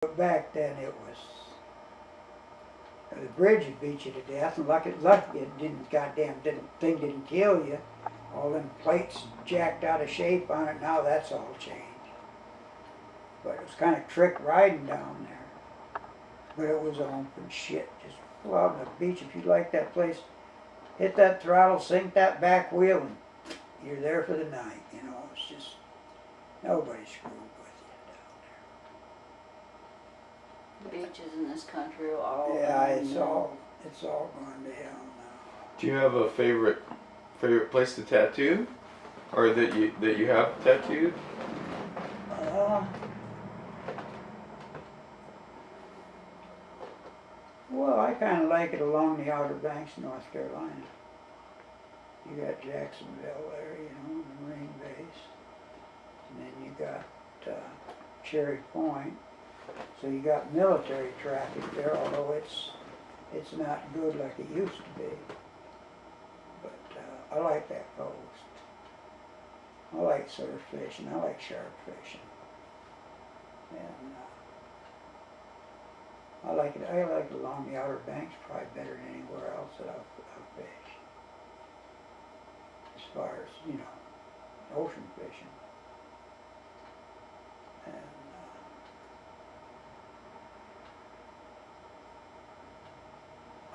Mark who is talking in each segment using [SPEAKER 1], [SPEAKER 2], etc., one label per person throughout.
[SPEAKER 1] But back then it was, the bridge would beat you to death, and lucky it didn't kill you. All them plates jacked out of shape on it, now that's all changed. But it was kind of trick riding down there. But it was open shit, just pull out on the beach. If you like that place, hit that throttle, sink that back wheel, and you're there for the night, you know. It's just, nobody screwed with you down
[SPEAKER 2] Beaches in this country are all.
[SPEAKER 1] there. Yeah, it's all going to hell now.
[SPEAKER 3] Do you have a favorite place to tattoo, or that you have tattooed?
[SPEAKER 1] Well, I kind of like it along the Outer Banks, North Carolina. You got Jacksonville there, you know, the Marine base. And then you got Cherry Point. So you got military traffic there, although it's not good like it used to be. But I like that coast. I like surf fishing. I like shark fishing. And I like it along the Outer Banks probably better than anywhere else that I've fished. As far as, you know, ocean fishing. And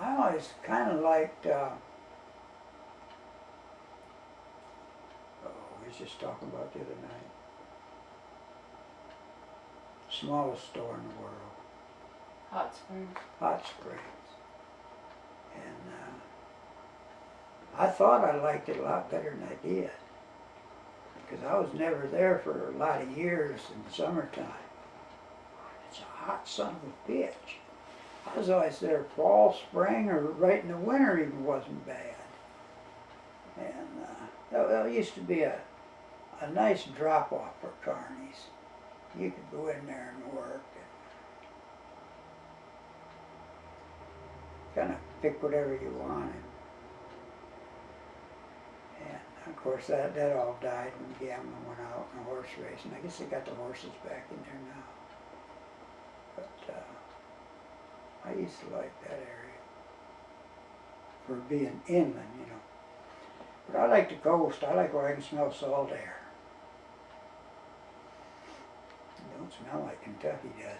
[SPEAKER 1] I always kind of liked, we was just talking about the other night, smallest store in the world.
[SPEAKER 2] Hot Springs.
[SPEAKER 1] Hot Springs. And I thought I liked it a lot better than I did. Because I was never there for a lot of years in the summertime. It's a hot son of a bitch. I was always there fall, spring, or right in the winter even wasn't bad. And that used to be a nice drop-off for carnies. You could go in there and work. Kind of pick whatever you wanted. And of course that all died when the gambling went out and the horse racing. I guess they got the horses back in there now. But I used to like that area for being inland, you know. But I like the coast. I like where I can smell salt air. It don't smell like Kentucky, does it?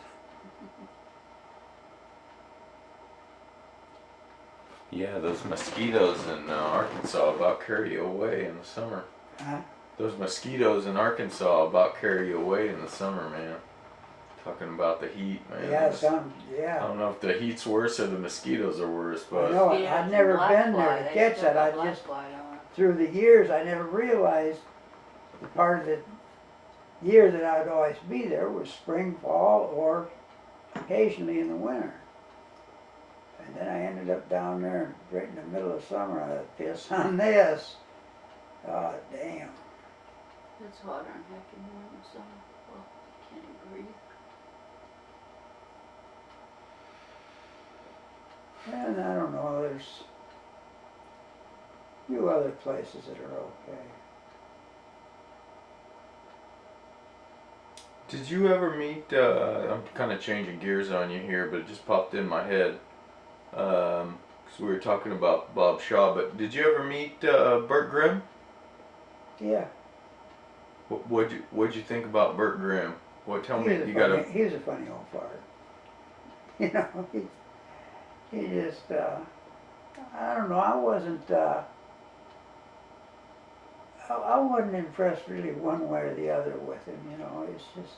[SPEAKER 3] Yeah, those mosquitoes in Arkansas about carry you away in the summer.
[SPEAKER 1] Huh?
[SPEAKER 3] Those mosquitoes in Arkansas about carry you away in the summer, man. Talking about the heat, man.
[SPEAKER 1] Yeah,
[SPEAKER 3] I don't know if the heat's worse or the mosquitoes are worse, but
[SPEAKER 1] No,
[SPEAKER 2] Yeah,
[SPEAKER 1] I'd never
[SPEAKER 2] black
[SPEAKER 1] been there
[SPEAKER 2] fly,
[SPEAKER 1] to
[SPEAKER 2] they
[SPEAKER 1] catch
[SPEAKER 2] still
[SPEAKER 1] that.
[SPEAKER 2] got
[SPEAKER 1] I just,
[SPEAKER 2] black fly on.
[SPEAKER 1] through the years, I never realized the part of the year that I'd always be there was spring, fall, or occasionally in the winter. And then I ended up down there right in the middle of summer. I piss on this. Oh, damn.
[SPEAKER 2] It's hotter than heck in here in the summer. Well, can't even breathe.
[SPEAKER 1] And I don't know, there's a few other places that are okay.
[SPEAKER 3] did you ever meet, I'm kind of changing gears on you here, but it just popped in my head. Because we were talking about Bob Shaw, but did you ever meet Bert Grimm?
[SPEAKER 1] Yeah.
[SPEAKER 3] What'd you think about Bert Grimm? Tell me, you
[SPEAKER 1] He was a funny old fart. You know, he just, I don't know, I wasn't impressed really one way or the other with him, you know. It's just,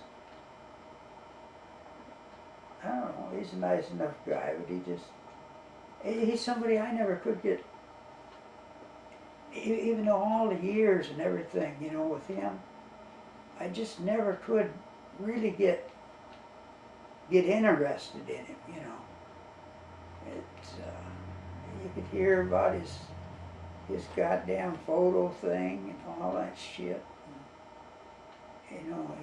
[SPEAKER 1] I don't know, he's a nice enough guy, but he's somebody I never could get, even though all the years and everything, you know, with him, I just never could really get interested in him, you know. It's, you could hear about his goddamn photo thing and all that shit. And, you know,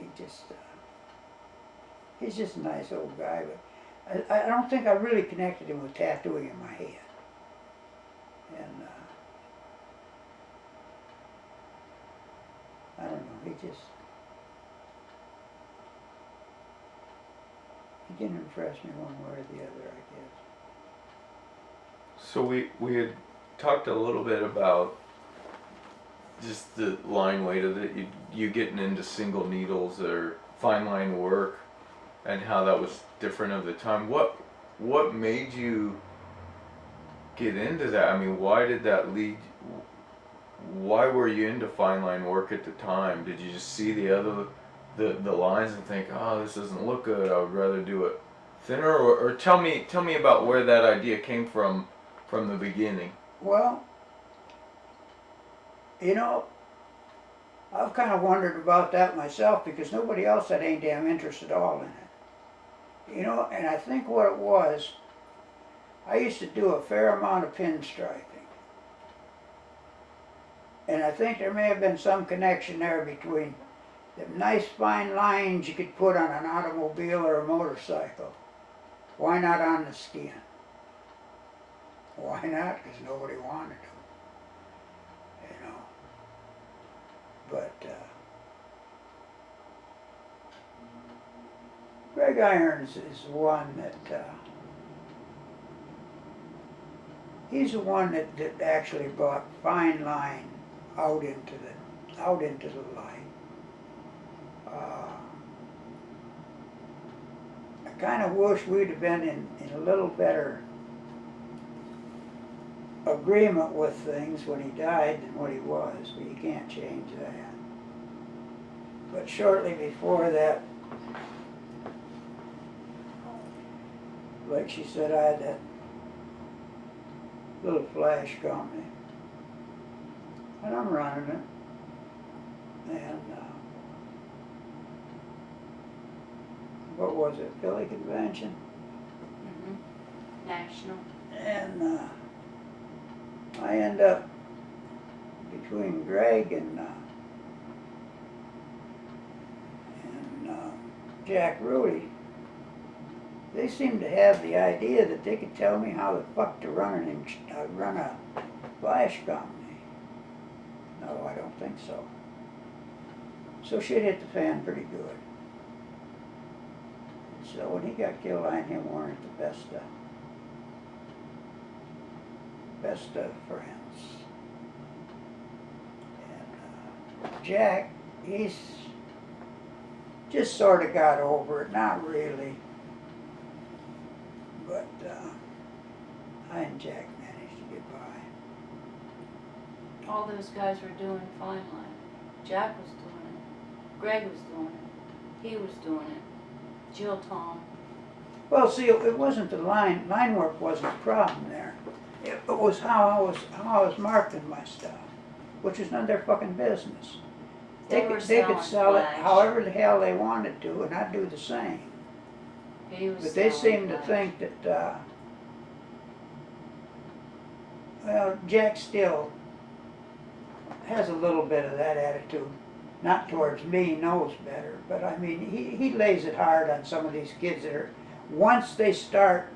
[SPEAKER 1] he's just a nice old guy, but I don't think I really connected him with tattooing in my head. And I don't know, he He didn't impress me one way or the other, I guess.
[SPEAKER 3] So we had talked a little bit about just the line weight of it, you getting into single needles or fine line work, and how that was different of the time. What made you get into that? I mean, why did that lead? Why were you into fine line work at the time? Did you just see the lines and think, oh, this doesn't look good, I would rather do it thinner? Or tell me about where that idea came from the beginning.
[SPEAKER 1] Well, you know, I've kind of wondered about that myself because nobody else had any damn interest at all in it. You know, and I think what it was, I used to do a fair amount of pinstriping. And I think there may have been some connection there between the nice fine lines you could put on an automobile or a motorcycle. Why not on the skin? Why not? Because nobody wanted to. You know. But Greg Irons is the one that he's the one that actually brought fine line out into the light. I kind of wish we'd have been in a little better agreement with things when he died than what he was, but you can't change that. But shortly before that, like she said, I had that little flash company, and I'm running it, and what was it, Philly Convention?
[SPEAKER 2] National.
[SPEAKER 1] And I end up between Greg and Jack Rudy. They seemed to have the idea that they could tell me how the fuck to run a flash company. No, I don't think so. So shit hit the fan pretty good. So when he got killed, I and him weren't the best of friends. And Jack, he's just sort of got over it, not really. But I and Jack managed to get by.
[SPEAKER 2] All those guys were doing fine line. Jack was doing it. Greg was doing it. He was doing it. Jill Tom.
[SPEAKER 1] Well, see, it wasn't the line work wasn't the problem there. It was how I was marketing my stuff, which is none of their fucking business. They could sell it however the hell they wanted to, and I'd do the same. But they seem to think that, well, Jack still has a little bit of that attitude. Not towards me, he knows better, but I mean, he lays it hard on some of these kids that are, once they start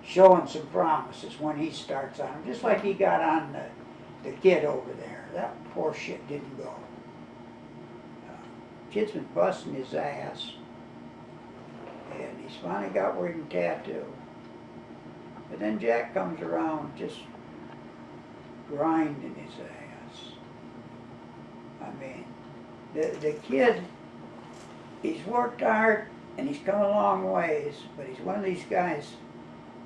[SPEAKER 1] showing some promises, when he starts on them, just like he got on the kid over there. That poor shit didn't go. Kid's been busting his ass, and he's finally got where he can tattoo. But then Jack comes around just grinding his ass. I mean, the kid, he's worked hard and he's come a long ways, but he's one of these guys,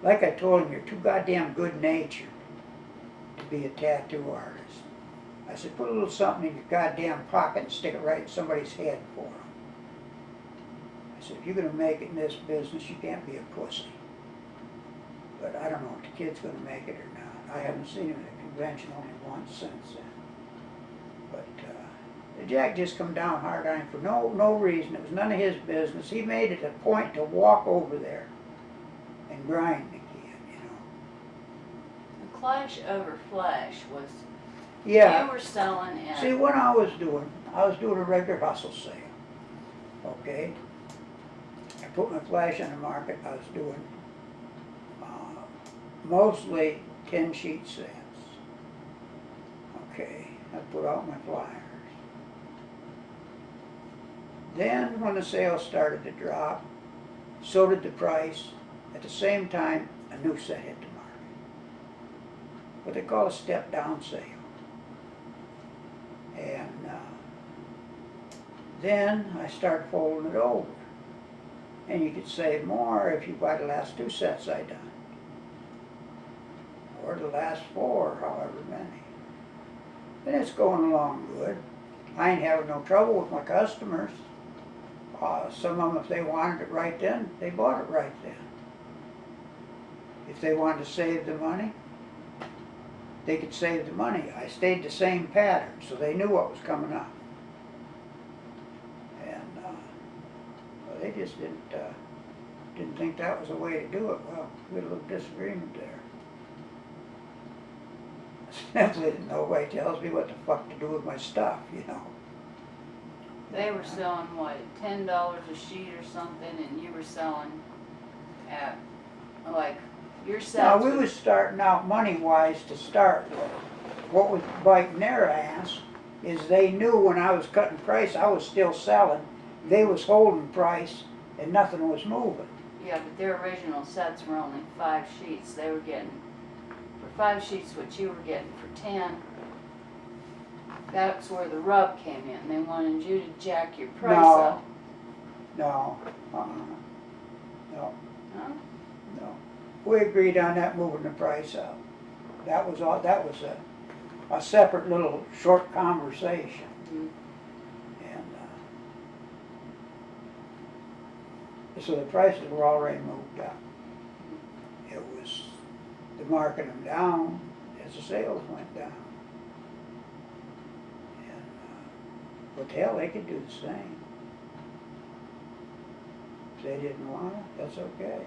[SPEAKER 1] like I told him, you're too goddamn good-natured to be a tattoo artist. I said, put a little something in your goddamn pocket and stick it right in somebody's head for them. I said, if you're going to make it in this business, you can't be a pussy. But I don't know if the kid's going to make it or not. I haven't seen him at a convention only once since then. But Jack just come down hard on him for no reason. It was none of his business. He made it a point to walk over there and grind the kid, you know.
[SPEAKER 2] The clash over flash was,
[SPEAKER 1] Yeah.
[SPEAKER 2] you were selling it.
[SPEAKER 1] See, what I was doing a regular hustle sale, okay? I put my flash on the market. I was doing mostly 10-sheet sets, okay? I put out my flyers. Then when the sales started to drop, so did the price. At the same time, a new set hit the market. What they call a step down sale. And then I started folding it over. And you could save more if you buy the last 2 sets I done. Or the last 4, however many. And it's going along good. I ain't having no trouble with my customers. Some of them, if they wanted it right then, they bought it right then. If they wanted to save the money, they could save the money. I stayed the same pattern, so they knew what was coming up. And well, they just didn't think that was the way to do it. Well, we had a little disagreement there. Simply nobody tells me what the fuck to do with my stuff, you know.
[SPEAKER 2] They were selling, what, $10 a sheet or something, and you were selling at, like, your
[SPEAKER 1] Now,
[SPEAKER 2] sets
[SPEAKER 1] we was starting out money-wise to start with. What was biting their ass is they knew when I was cutting price, I was still selling. They was holding price and nothing was moving.
[SPEAKER 2] Yeah, but their original sets were only 5 sheets. They were getting, for 5 sheets, what you were getting for 10. That's where the rub came in. They wanted you to jack your price
[SPEAKER 1] No.
[SPEAKER 2] up.
[SPEAKER 1] No, no,
[SPEAKER 2] Huh?
[SPEAKER 1] no. We agreed on that, moving the price up. That was all, that was a separate little short conversation.
[SPEAKER 2] Mm.
[SPEAKER 1] And so the prices were already moved up. It was the marking them down as the sales went down. And what the hell, they could do the same. If they didn't want it, that's okay.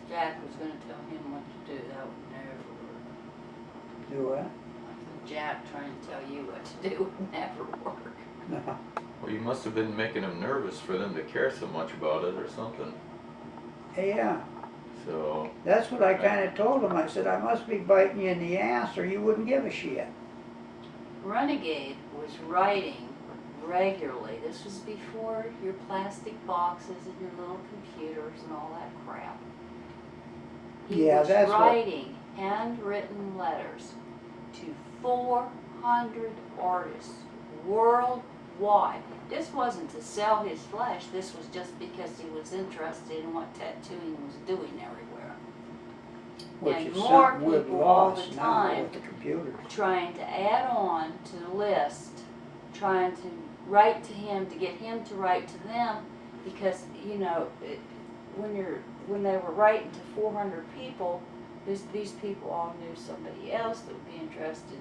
[SPEAKER 2] Jack was going to tell him what to do. That would never work.
[SPEAKER 1] Do what?
[SPEAKER 2] I said, Jack trying to tell you what to do would never work.
[SPEAKER 1] No.
[SPEAKER 3] Well, you must have been making them nervous for them to care so much about it or something.
[SPEAKER 1] Yeah,
[SPEAKER 3] So,
[SPEAKER 1] that's what I kind of told them. I said, I must be biting you in the ass or you wouldn't give a shit.
[SPEAKER 2] Renegade was writing regularly. This was before your plastic boxes and your little computers and all that crap. He
[SPEAKER 1] Yeah,
[SPEAKER 2] was
[SPEAKER 1] that's what-
[SPEAKER 2] writing handwritten letters to 400 artists worldwide. This wasn't to sell his flesh. This was just because he was interested in what tattooing was doing everywhere.
[SPEAKER 1] Which
[SPEAKER 2] And
[SPEAKER 1] is
[SPEAKER 2] more
[SPEAKER 1] something we've
[SPEAKER 2] people all the
[SPEAKER 1] lost now
[SPEAKER 2] time
[SPEAKER 1] with the computers.
[SPEAKER 2] trying to add on to the list, trying to write to him, to get him to write to them, because, you know, when they were writing to 400 people, these people all knew somebody else that would be interested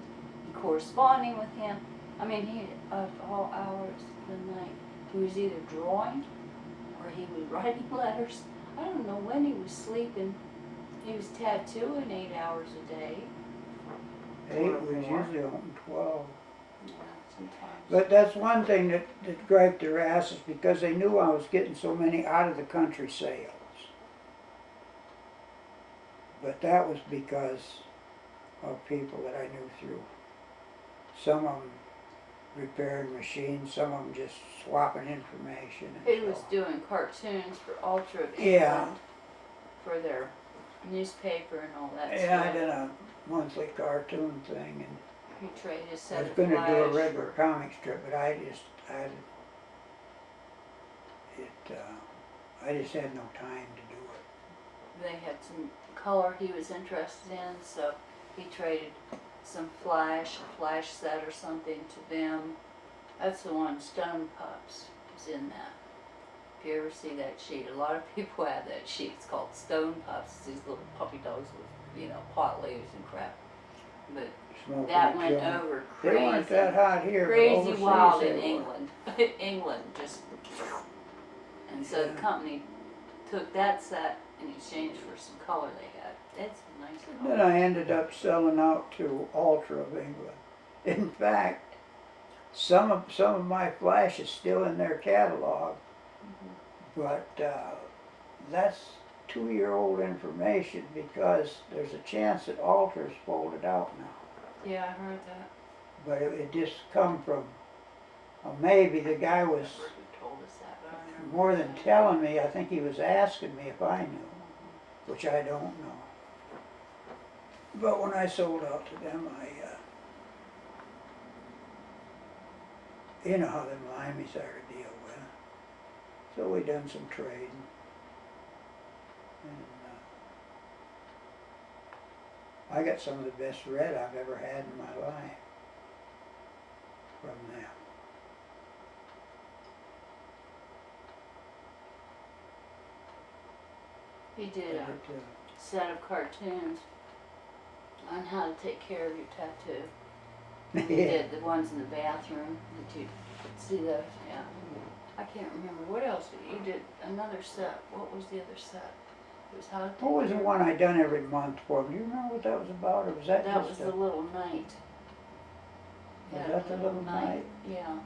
[SPEAKER 2] in corresponding with him. I mean, he, at all hours of the night, he was either drawing or he was writing letters. I don't know when he was sleeping. He was tattooing 8 hours a day.
[SPEAKER 1] 8 was usually on 12.
[SPEAKER 2] Yeah, sometimes.
[SPEAKER 1] But that's one thing that griped their asses, because they knew I was getting so many out of the country sales. But that was because of people that I knew through. Some of them repairing machines, some of them just swapping information. And
[SPEAKER 2] He was
[SPEAKER 1] so.
[SPEAKER 2] doing cartoons for Ultra of
[SPEAKER 1] Yeah.
[SPEAKER 2] England for their newspaper and all that
[SPEAKER 1] Yeah, I
[SPEAKER 2] stuff.
[SPEAKER 1] did a monthly cartoon thing, and
[SPEAKER 2] He traded a
[SPEAKER 1] I
[SPEAKER 2] set
[SPEAKER 1] was
[SPEAKER 2] of
[SPEAKER 1] going to do a
[SPEAKER 2] Flash
[SPEAKER 1] regular
[SPEAKER 2] for-
[SPEAKER 1] comic strip, but I just had no time to do it.
[SPEAKER 2] They had some color he was interested in, so he traded some Flash, a Flash set or something to them. That's the one, Stone Pups was in that. If you ever see that sheet, a lot of people have that sheet. It's called Stone Pups. It's these little puppy dogs with, you know, pot leaves and crap. But
[SPEAKER 1] Smoking
[SPEAKER 2] that
[SPEAKER 1] and
[SPEAKER 2] went
[SPEAKER 1] chilling.
[SPEAKER 2] over
[SPEAKER 1] They weren't
[SPEAKER 2] crazy.
[SPEAKER 1] that hot here, but
[SPEAKER 2] Crazy
[SPEAKER 1] overseas
[SPEAKER 2] wild
[SPEAKER 1] they
[SPEAKER 2] in
[SPEAKER 1] were.
[SPEAKER 2] England. England just, and so the
[SPEAKER 1] Yeah.
[SPEAKER 2] company took that set in exchange for some color they had. That's a nice
[SPEAKER 1] Then
[SPEAKER 2] color.
[SPEAKER 1] I ended up selling out to Ultra of England. In fact, some of my Flash is still in their catalog, but that's 2-year-old information, because there's a chance that Ultra's folded out now.
[SPEAKER 2] Yeah, I heard that.
[SPEAKER 1] But it just come from maybe the guy
[SPEAKER 2] I
[SPEAKER 1] was
[SPEAKER 2] never who told us that, but I remember.
[SPEAKER 1] more than telling me, I think he was asking me if I knew, which I don't know. But when I sold out to them, you know how them limeys are to deal with. So we done some trading. And I got some of the best red I've ever had in my life from them.
[SPEAKER 2] He did a
[SPEAKER 1] But,
[SPEAKER 2] set of cartoons on how to take care of your tattoo. And he
[SPEAKER 1] yeah.
[SPEAKER 2] did the ones in the bathroom. Did you see those? Yeah. I can't remember. What else? You did another set. What was the other set? It was how to take
[SPEAKER 1] What was the
[SPEAKER 2] care of-
[SPEAKER 1] one I done every month for them? Do you remember what that was about, or was that
[SPEAKER 2] That
[SPEAKER 1] just
[SPEAKER 2] was
[SPEAKER 1] a...
[SPEAKER 2] the little night.
[SPEAKER 1] Was
[SPEAKER 2] Yeah,
[SPEAKER 1] that the little night?
[SPEAKER 2] Yeah.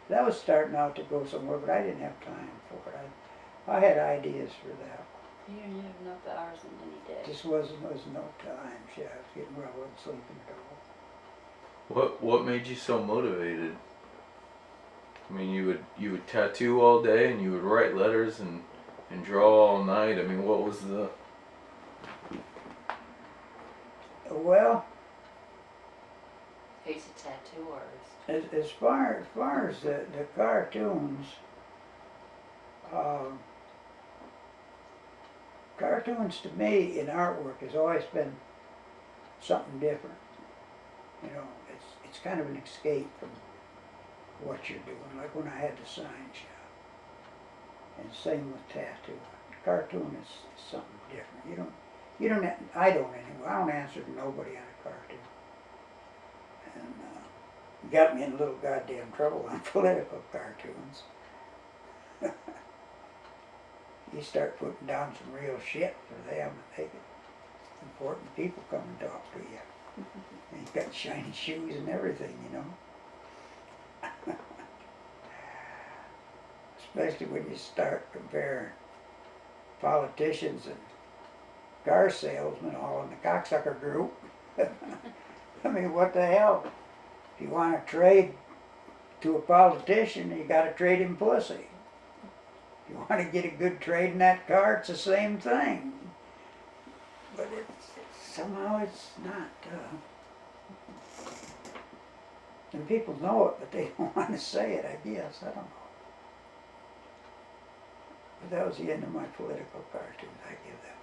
[SPEAKER 1] That was starting out to go somewhere, but I didn't have time for it. I had ideas for that.
[SPEAKER 2] You didn't have enough hours in any day.
[SPEAKER 1] Just was no time. Shit, I was getting where I wasn't sleeping at all.
[SPEAKER 3] What made you so motivated? I mean, you would tattoo all day and you would write letters and draw all night. I mean, what was the...
[SPEAKER 1] Well,
[SPEAKER 2] He's a tattoo artist.
[SPEAKER 1] as far as the cartoons, cartoons to me in artwork has always been something different. You know, it's kind of an escape from what you're doing. Like when I had the sign shop, and same with tattoo. Cartoon is something different. You don't. I don't anyway. I don't answer to nobody on a cartoon. And got me in a little goddamn trouble on political cartoons. You start putting down some real shit for them, and they get important people come and talk to you. And you've got shiny shoes and everything, you know. Especially when you start comparing politicians and car salesmen all in the cocksucker group. I mean, what the hell? If you want to trade to a politician, you got to trade him pussy. If you want to get a good trade in that car, it's the same thing. But somehow it's not. And people know it, but they don't want to say it, I guess. I don't know. But that was the end of my political cartoons. I give them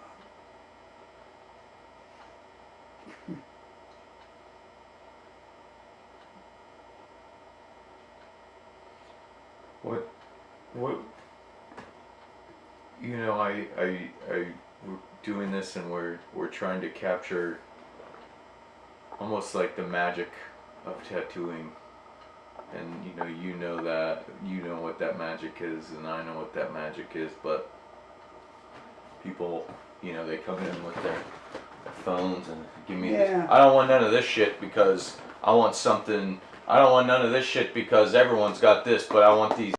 [SPEAKER 1] up.
[SPEAKER 3] What, you know, we're doing this and we're trying to capture almost like the magic of tattooing. And you know that, you know what that magic is, and I know what that magic is, but people, they come in with their phones and give me this.
[SPEAKER 1] Yeah.
[SPEAKER 3] I don't want none of this shit because I want something, I don't want none of this shit because everyone's got this, but I want these